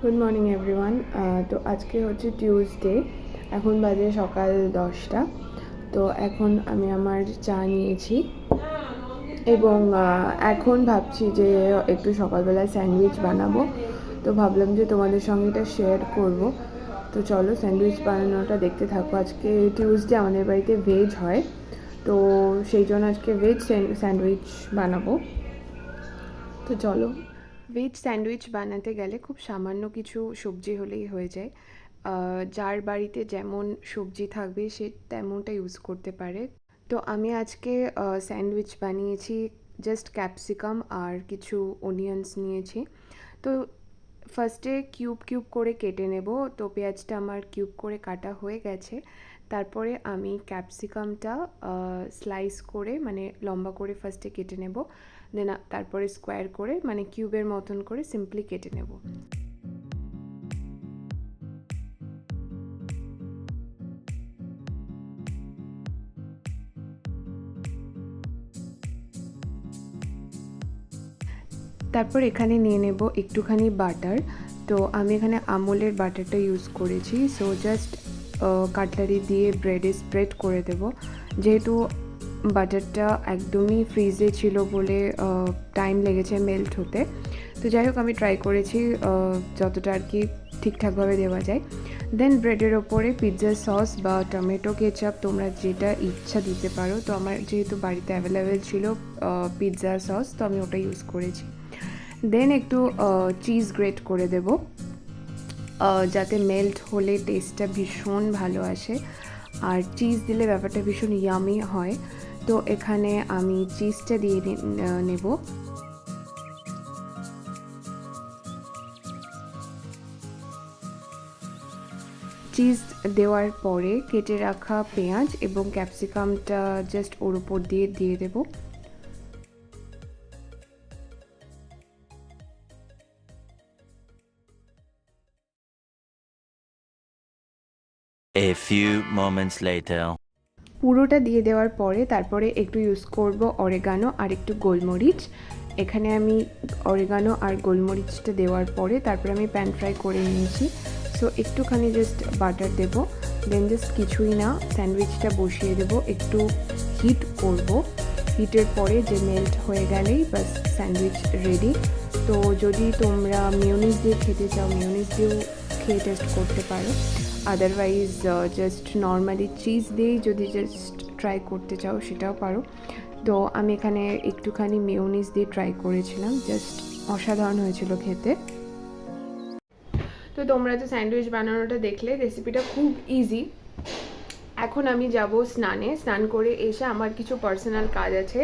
Good morning everyone. তো আজকে হচ্ছে টিউসডে, এখন বাজে সকাল 10টা। তো এখন আমি আমার চা নিয়েছি এবং এখন ভাবছি যে একটু সকালবেলায় স্যান্ডউইচ বানাবো। তো ভাবলাম যে তোমাদের সঙ্গে এটা শেয়ার করব। তো চলো স্যান্ডউইচ বানানোটা দেখতে থাকো। আজকে টিউসডে আমাদের বাড়িতে ভেজ হয়, তো সেই জন্য আজকে ভেজ স্যান্ডউইচ বানাবো। তো চলো। ভেজ স্যান্ডউইচ বানাতে গেলে খুব সামান্য কিছু সবজি হলেই হয়ে যায়। যার বাড়িতে যেমন সবজি থাকবে সে তেমনটা ইউজ করতে পারে। তো আমি আজকে স্যান্ডউইচ বানিয়েছি, জাস্ট ক্যাপসিকাম আর কিছু অনিয়ন্স নিয়েছি। তো ফার্স্টে কিউব কিউব করে কেটে নেব। তো পেঁয়াজটা আমার কিউব করে কাটা হয়ে গেছে। তারপরে আমি ক্যাপসিকামটা স্লাইস করে মানে লম্বা করে ফার্স্টে কেটে নেব, দেন তারপরে স্কোয়ার করে মানে কিউবের মতন করে সিম্পলি কেটে নেব। তারপর এখানে নিয়ে নেব একটুখানি বাটার। তো আমি এখানে আমুলের বাটারটা ইউজ করেছি। সো জাস্ট কাটলারি দিয়ে ব্রেডে স্প্রেড করে দেব। যেহেতু বাটারটা একদমই ফ্রিজে ছিল বলে টাইম লেগেছে মেল্ট হতে। তো যাই হোক, আমি ট্রাই করেছি যতটা আর কি ঠিকঠাকভাবে দেওয়া যায়। দেন ব্রেডের ওপরে পিৎজা সস বা টমেটো কেচাপ তোমরা যেটা ইচ্ছা দিতে পারো। তো আমার যেহেতু বাড়িতে অ্যাভেলেবেল ছিল পিৎজা সস, তো আমি ওটা ইউজ করেছি। দেন একটু চিজ গ্রেট করে দেব, যাতে মেল্ট হলে টেস্টটা ভীষণ ভালো আসে, আর চিজ দিলে ব্যাপারটা ভীষণ ইয়ামি হয়। তো এখানে আমি চিজটা দিয়ে নেব। চিজ দেওয়ার পরে কেটে রাখা পেঁয়াজ এবং ক্যাপসিকামটা জাস্ট ওর উপর দিয়ে দেব। A few moments later. পুরোটা দিয়ে দেওয়ার পরে তারপরে একটু ইউজ করব অরেগানো আর একটু গোলমরিচ। এখানে আমি অরেগানো আর গোলমরিচটা দেওয়ার পরে তারপরে আমি প্যান ফ্রাই করে নিয়েছি। সো একটুখানি জাস্ট বাটার দেব, দেন জাস্ট কিছুই না, স্যান্ডউইচটা বসিয়ে দেব, একটু হিট করব। হিটের পরে যে মেল্ট হয়ে গেলেই বাস স্যান্ডউইচ রেডি। তো যদি তোমরা মেয়োনিজ দিয়ে খেতে চাও মেয়োনিজ দিয়েও খেয়ে টেস্ট করতে পারো, আদারওয়াইজ জাস্ট নর্মালি চিজ দিয়েই যদি জাস্ট ট্রাই করতে চাও সেটাও পারো। তো আমি এখানে একটুখানি মেয়োনিজ দিয়ে ট্রাই করেছিলাম, জাস্ট অসাধারণ হয়েছিল খেতে। তো তোমরা তো স্যান্ডউইচ বানানোটা দেখলে, রেসিপিটা খুব ইজি। এখন আমি যাব স্নানে, স্নান করে এসে আমার কিছু পার্সোনাল কাজ আছে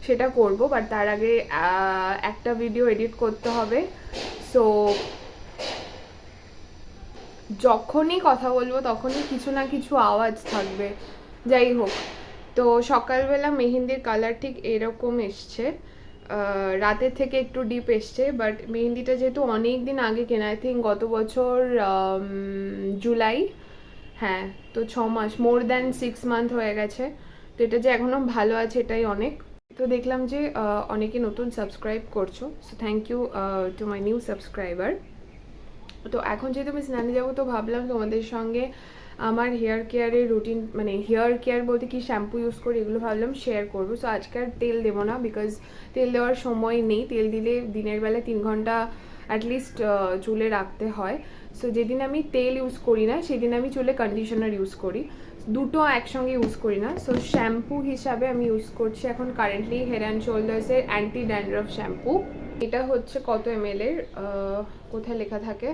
সেটা করব, বাট তার আগে একটা ভিডিও এডিট করতে হবে। সো যখনই কথা বলবো তখনই কিছু না কিছু আওয়াজ থাকবে, যাই হোক। তো সকালবেলা মেহেন্দির কালার ঠিক এরকম এসছে, রাতের থেকে একটু ডিপ এসছে, বাট মেহেন্দিটা যেহেতু অনেক দিন আগে কেনা, আই থিঙ্ক গত বছর জুলাই, হ্যাঁ, তো 6 মাস, মোর দ্যান 6 মান্থ হয়ে গেছে। তো এটা যে এখনও ভালো আছে এটাই অনেক। তো দেখলাম যে অনেকে নতুন সাবস্ক্রাইব করছো, so thank you to my new subscriber. তো এখন যেহেতু আমি স্নানে যাবো, তো ভাবলাম তোমাদের সঙ্গে আমার হেয়ার কেয়ারের রুটিন, মানে হেয়ার কেয়ার বলতে কি শ্যাম্পু ইউজ করি এগুলো ভাবলাম শেয়ার করবো। সো আজকে আর তেল দেবো না, বিকজ তেল দেওয়ার সময় নেই। তেল দিলে দিনের বেলা 3 ঘন্টা অ্যাটলিস্ট চুলে রাখতে হয়। সো যেদিন আমি তেল ইউজ করি না সেদিন আমি চুলে কন্ডিশনার ইউজ করি, দুটো একসঙ্গে ইউজ করি না। সো শ্যাম্পু হিসাবে আমি ইউজ করছি এখন কারেন্টলি হেড অ্যান্ড শোল্ডার্সের অ্যান্টি ড্যান্ড্রফ শ্যাম্পু। এটা হচ্ছে কত ml এর, কোথায় লেখা থাকে,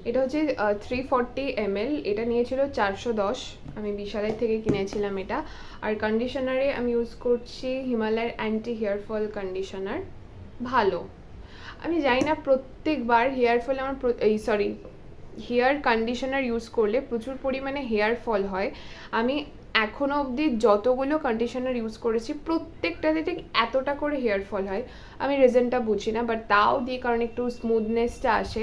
এটা হচ্ছে 340 ml। এটা নিয়েছিল 410, আমি বিশালের থেকে কিনেছিলাম এটা। আর কন্ডিশনারে আমি ইউজ করছি হিমালয়ের অ্যান্টি হেয়ার ফল কন্ডিশনার, ভালো। আমি জানি না প্রত্যেকবার হেয়ার ফল আমার হেয়ার কন্ডিশনার ইউজ করলে প্রচুর পরিমাণে হেয়ার ফল হয়। আমি এখনও অবধি যতগুলো কন্ডিশনার ইউজ করেছি প্রত্যেকটাতে ঠিক এতটা করে হেয়ার ফল হয়, আমি রিজনটা বুঝি না, বাট তাও দিই কারণ একটু স্মুথনেসটা আসে,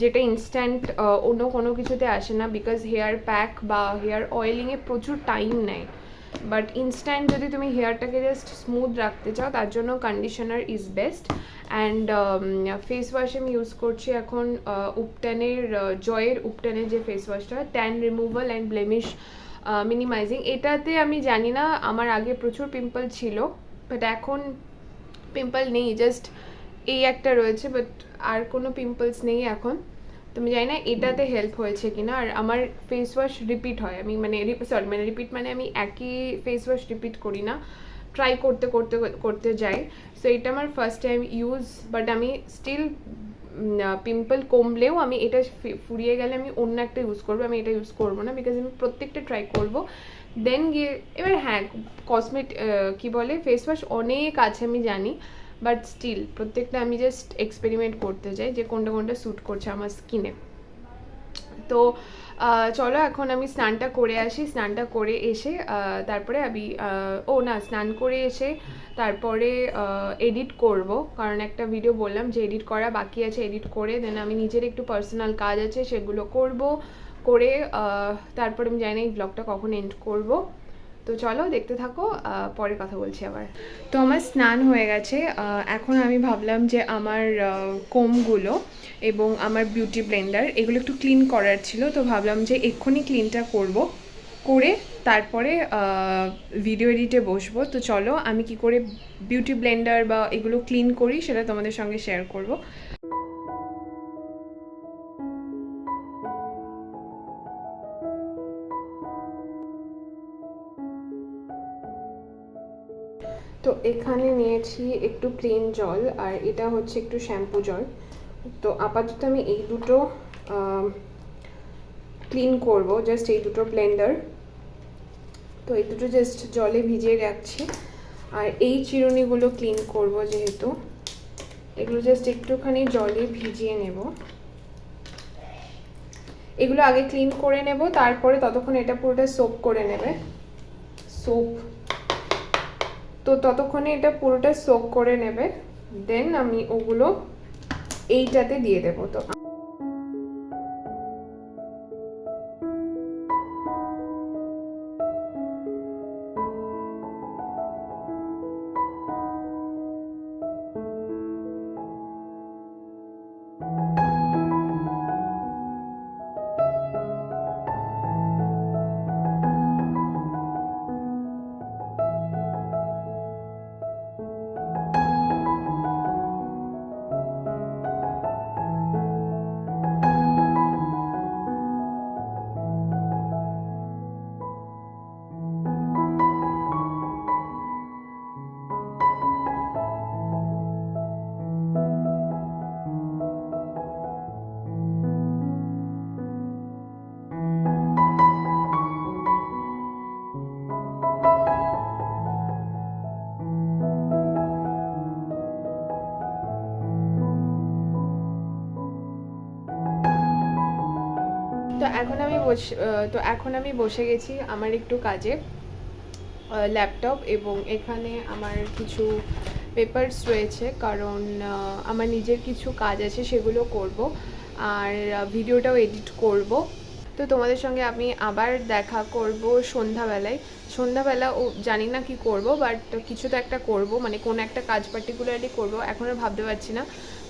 যেটা ইনস্ট্যান্ট অন্য কোনো কিছুতে আসে না, বিকজ হেয়ার প্যাক বা হেয়ার অয়েলিংয়ে প্রচুর টাইম নেয়। বাট ইনস্ট্যান্ট যদি তুমি হেয়ারটাকে জাস্ট স্মুথ রাখতে চাও তার জন্য conditioner is best. And face wash আমি ইউজ করছি এখন উপটানের জয়ের উপটানের যে ফেস ওয়াশটা, tan removal and blemish minimizing. এটাতে আমি জানি না, আমার আগে প্রচুর পিম্পল ছিল বাট এখন পিম্পল নেই, জাস্ট এই একটা রয়েছে, বাট আর কোনো পিম্পলস নেই এখন। তুমি জানি না এটাতে হেল্প হয়েছে কিনা। আর আমার ফেস ওয়াশ রিপিট হয়, আমি রিপিট মানে আমি একই ফেস ওয়াশ রিপিট করি না, ট্রাই করতে করতে করতে যাই। সো এটা আমার ফার্স্ট টাইম ইউজ, বাট আমি স্টিল পিম্পল কমলেও আমি এটা ফুরিয়ে গেলে আমি অন্য একটা ইউজ করবো, আমি এটা ইউজ করবো না, বিকজ আমি প্রত্যেকটা ট্রাই করবো দেন গিয়ে। এবার হ্যাঁ, কী বলে ফেস ওয়াশ অনেক আছে আমি জানি, বাট স্টিল প্রত্যেকটা আমি জাস্ট এক্সপেরিমেন্ট করতে যাই যে কোনটা কোনটা স্যুট করছে আমার স্কিনে। তো চলো এখন আমি স্নানটা করে আসি, স্নানটা করে এসে তারপরে আমি স্নান করে এসে তারপরে এডিট করব, কারণ একটা ভিডিও বললাম যে এডিট করা বাকি আছে, এডিট করে দেন আমি নিজের একটু পার্সোনাল কাজ আছে সেগুলো করে তারপরে আমি জানি না এই ব্লগটা কখন এন্ড করব। তো চলো দেখতে থাকো, পরে কথা বলছি আবার। তো আমার স্নান হয়ে গেছে, এখন আমি ভাবলাম যে আমার কোমগুলো এবং আমার বিউটি ব্লেন্ডার এগুলো একটু ক্লিন করার ছিল, তো ভাবলাম যে এক্ষুনি ক্লিনটা করে তারপরে ভিডিও এডিটে বসবো। তো চলো আমি কি করে বিউটি ব্লেন্ডার বা এগুলো ক্লিন করি সেটা তোমাদের সঙ্গে শেয়ার করব। তো এখানে নিয়েছি একটু প্লেন জল আর এটা হচ্ছে একটু শ্যাম্পু জল। তো আপাতত আমি এই দুটো ক্লিন করব, জাস্ট এই দুটো ব্লেন্ডার। তো এই দুটো জাস্ট জলে ভিজিয়ে রাখছি। আর এই চিরুনিগুলো ক্লিন করব, যেহেতু এগুলো জাস্ট একটুখানি জলে ভিজিয়ে নেব। এগুলো আগে ক্লিন করে নেব, তারপরে ততক্ষণ এটা পুরোটা সোপ করে নেবে। তো ততক্ষণে এটা পুরোটা সোক করে নেবে, দেন আমি ওগুলো এইটাতে দিয়ে দেবো। তো এখন আমি বসে গেছি আমার একটু কাজে, ল্যাপটপ এবং এখানে আমার কিছু পেপারস রয়েছে, কারণ আমার নিজের কিছু কাজ আছে সেগুলো করব আর ভিডিওটাও এডিট করব। তো তোমাদের সঙ্গে আমি আবার দেখা করব সন্ধ্যাবেলা জানি না কি করব, বাট কিছু তো একটা করব, মানে কোন একটা কাজ পার্টিকুলারলি করব, এখন আর ভাবতে পারছি না,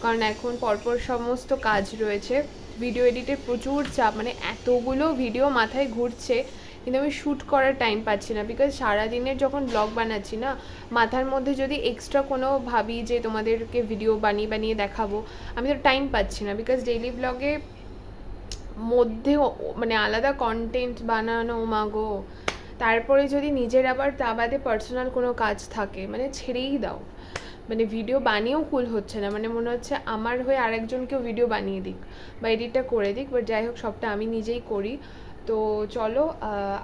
কারণ এখন পরপর সমস্ত কাজ রয়েছে। ভিডিও এডিটের প্রচুর চাপ, মানে এতগুলো ভিডিও মাথায় ঘুরছে, কিন্তু আমি শ্যুট করার টাইম পাচ্ছি না, বিকজ সারাদিনের যখন ব্লগ বানাচ্ছি না, মাথার মধ্যে যদি এক্সট্রা কোনো ভাবি যে তোমাদেরকে ভিডিও বানিয়ে দেখাবো, আমি তো টাইম পাচ্ছি না, বিকজ ডেইলি ব্লগে মধ্যে মানে আলাদা কন্টেন্ট বানানো মাগো, তারপরে যদি নিজের আবার তা বাদে পার্সোনাল কোনো কাজ থাকে, মানে ছেড়েই দাও, মানে ভিডিও বানিয়েও কুল হচ্ছে না, মানে মনে হচ্ছে আমার হয়ে আরেকজনকেও ভিডিও বানিয়ে দিক বা এডিটটা করে দিক, বাট যাই হোক সবটা আমি নিজেই করি। তো চলো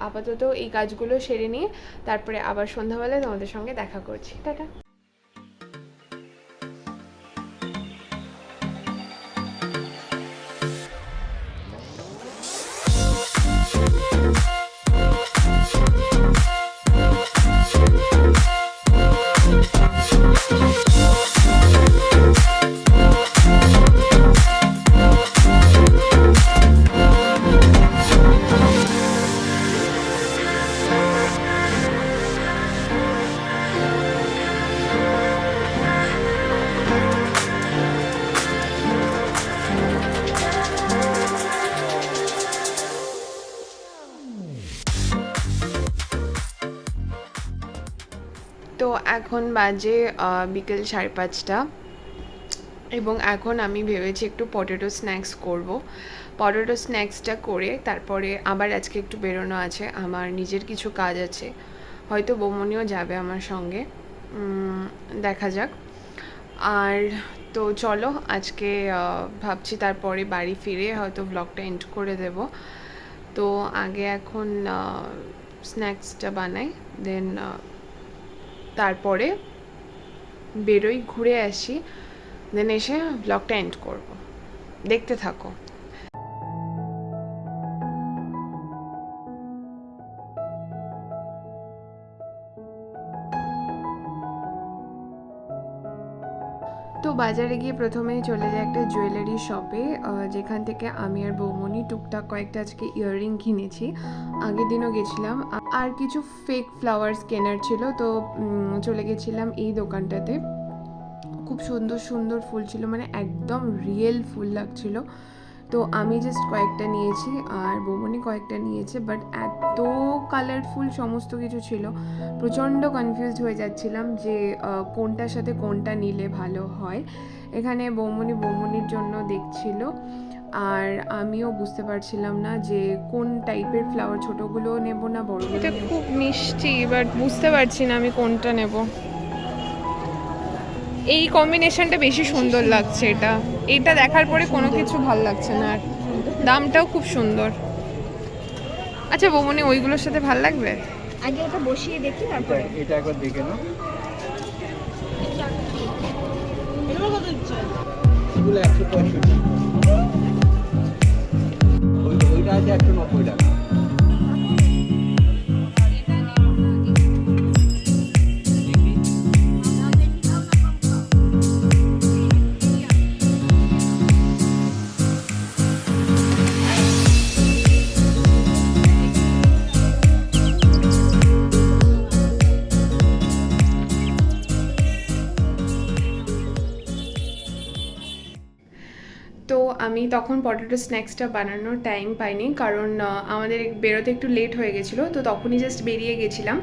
আপাতত এই কাজগুলো সেরে নিয়ে তারপরে আবার সন্ধ্যাবেলায় তোমাদের সঙ্গে দেখা করছি। টাটা। এখন বাজে বিকেল 5:30 এবং এখন আমি ভেবেছি একটু পটেটো স্ন্যাক্স করব। পটেটো স্ন্যাক্সটা করে তারপরে আবার আজকে একটু বেরোনো আছে, আমার নিজের কিছু কাজ আছে, হয়তো বৌমনিও যাবে আমার সঙ্গে, দেখা যাক। আর তো চলো আজকে ভাবছি তারপরে বাড়ি ফিরে হয়তো ব্লগটা এন্ড করে দেব। তো আগে এখন স্ন্যাক্সটা বানাই, দেন তারপরে বেরোই, ঘুরে আসি, দেন এসে ব্লগটা এন্ড করব। দেখতে থাকো। তো বাজারে গিয়ে প্রথমেই চলে যাই একটা জুয়েলারি শপে, যেখান থেকে আমি আর বৌমনি টুকটাক কয়েকটা আজকে ইয়াররিং কিনেছি। আগের দিনও গেছিলাম, আর কিছু ফেক ফ্লাওয়ার্স কেনার ছিল, তো চলে গেছিলাম এই দোকানটাতে। খুব সুন্দর সুন্দর ফুল ছিল, মানে একদম রিয়েল ফুল লাগছিল। তো আমি জাস্ট কয়েকটা নিয়েছি আর বৌমনি কয়েকটা নিয়েছে, বাট এত কালারফুল সমস্ত কিছু ছিল, প্রচণ্ড কনফিউজড হয়ে যাচ্ছিলাম যে কোনটার সাথে কোনটা নিলে ভালো হয়। এখানে বৌমনির জন্য দেখছিল, আর আমিও বুঝতে পারছিলাম না যে কোন টাইপের ফ্লাওয়ার, ছোটোগুলো নেব না বড়গুলো। এটা খুব মিষ্টি, বাট বুঝতে পারছি না আমি কোনটা নেব। এই কম্বিনেশনটা বেশি সুন্দর লাগছে, এটা দেখার পরে কোনো কিছু ভাল লাগছে না, আর দামটাও খুব সুন্দর। আচ্ছা বৌমনি, ওইগুলোর সাথে ভাল লাগবে? আগে ওটা বসিয়ে দেখি তারপরে এটা একবার দেখে নাও। এগুলো 165, ওইটা আছে 190 টাকা। তো আমি তখন পটেটো স্ন্যাক্সটা বানানোর টাইম পাইনি, কারণ আমাদের বেরোতে একটু লেট হয়ে গেছিলো, তো তখনই জাস্ট বেরিয়ে গেছিলাম।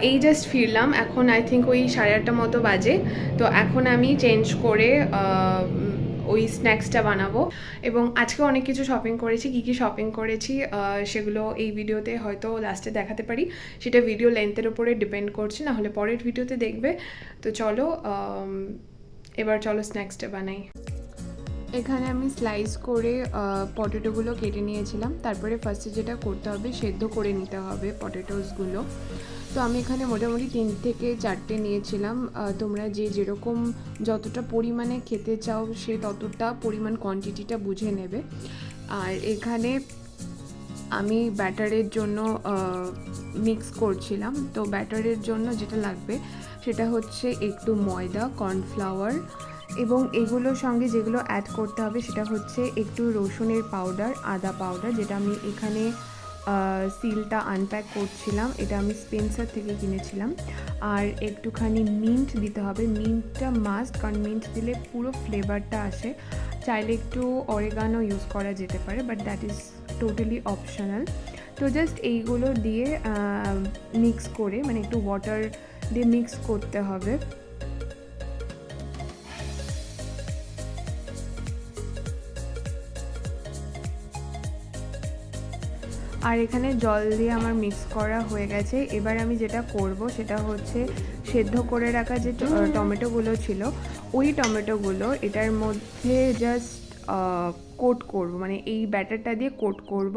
এই জাস্ট ফিরলাম, এখন আই থিঙ্ক ওই 8:30 মতো বাজে। তো এখন আমি চেঞ্জ করে ওই স্ন্যাক্সটা বানাবো। এবং আজকে অনেক কিছু শপিং করেছি, কী কী শপিং করেছি সেগুলো এই ভিডিওতে হয়তো লাস্টে দেখাতে পারি, সেটা ভিডিও লেন্থের উপরে ডিপেন্ড করছে, না হলে পরের ভিডিওতে দেখবে। তো চলো এবার চলো স্ন্যাক্সটা বানাই। এখানে আমি স্লাইস করে পটেটোগুলো কেটে নিয়েছিলাম, তারপরে ফার্স্টে যেটা করতে হবে সেদ্ধ করে নিতে হবে পটেটোসগুলো। তো আমি এখানে মোটামুটি 3 থেকে 4টে নিয়েছিলাম, তোমরা যেরকম যতটা পরিমাণে খেতে চাও সে ততটা পরিমাণ কোয়ান্টিটিটা বুঝে নেবে। আর এখানে আমি ব্যাটারের জন্য মিক্স করছিলাম, তো ব্যাটারের জন্য যেটা লাগবে সেটা হচ্ছে একটু ময়দা, কর্নফ্লাওয়ার, এবং এগুলোর সঙ্গে যেগুলো অ্যাড করতে হবে সেটা হচ্ছে একটু রসুনের পাউডার, আদা পাউডার, যেটা আমি এখানে সিলটা আনপ্যাক করছিলাম, এটা আমি স্পেন্সার থেকে কিনেছিলাম। আর একটুখানি মিন্ট দিতে হবে, মিন্টটা মাস্ট, কারণ মিন্ট দিলে পুরো ফ্লেভারটা আসে। চাইলে একটু অরিগানো ইউজ করা যেতে পারে, but that is totally optional. তো জাস্ট এইগুলো দিয়ে মিক্স করে, মানে একটু ওয়াটার দিয়ে মিক্স করতে হবে। আর এখানে জল দিয়ে আমার মিক্স করা হয়ে গেছে। এবার আমি যেটা করব সেটা হচ্ছে সেদ্ধ করে রাখা যে টমেটোগুলো ছিল, ওই টমেটোগুলো এটার মধ্যে জাস্ট কোট করব, মানে এই ব্যাটারটা দিয়ে কোট করব।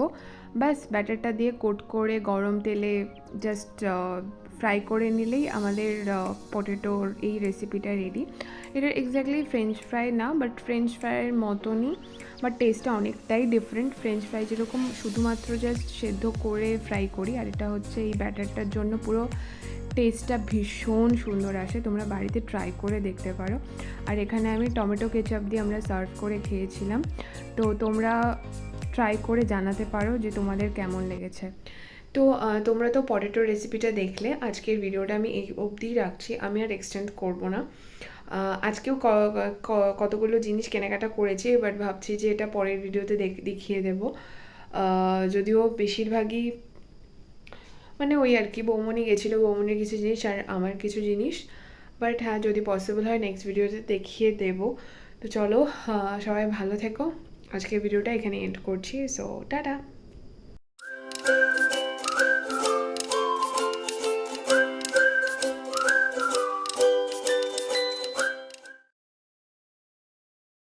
ব্যাস ব্যাটারটা দিয়ে কোট করে গরম তেলে জাস্ট ফ্রাই করে নিলেই আমাদের পটেটোর এই রেসিপিটা রেডি। এটা এক্স্যাক্টলি ফ্রেঞ্চ ফ্রাই না, বাট ফ্রেঞ্চ ফ্রাইয়ের মতনই, বাট টেস্টটা অনেকটাই ডিফারেন্ট। ফ্রেঞ্চ ফ্রাই যেরকম শুধুমাত্র জাস্ট সেদ্ধ করে ফ্রাই করি, আর এটা হচ্ছে এই ব্যাটারটার জন্য পুরো টেস্টটা ভীষণ সুন্দর আসে, তোমরা বাড়িতে ট্রাই করে দেখতে পারো। আর এখানে আমি টমেটো কেচাপ দিয়ে আমরা সার্ভ করে খেয়েছিলাম, তো তোমরা ট্রাই করে জানাতে পারো যে তোমাদের কেমন লেগেছে। তো তোমরা তো পটেটো রেসিপিটা দেখলে, আজকের ভিডিওটা আমি এই অবধিই রাখছি, আমি আর এক্সটেন্ড করব না। আজকেও কতগুলো জিনিস কেনাকাটা করেছি, বাট ভাবছি যে এটা পরের ভিডিওতে দেখিয়ে দেব। যদিও বেশিরভাগই মানে ওই আর কি, বৌমনি গেছিলো, বৌমনির কিছু জিনিস আর আমার কিছু জিনিস। বাট হ্যাঁ, যদি পসিবল হয় নেক্সট ভিডিওতে দেখিয়ে দেবো। তো চলো, সবাই ভালো থেকো। আজকের ভিডিওটা এখানে এন্ড করছি। So tata.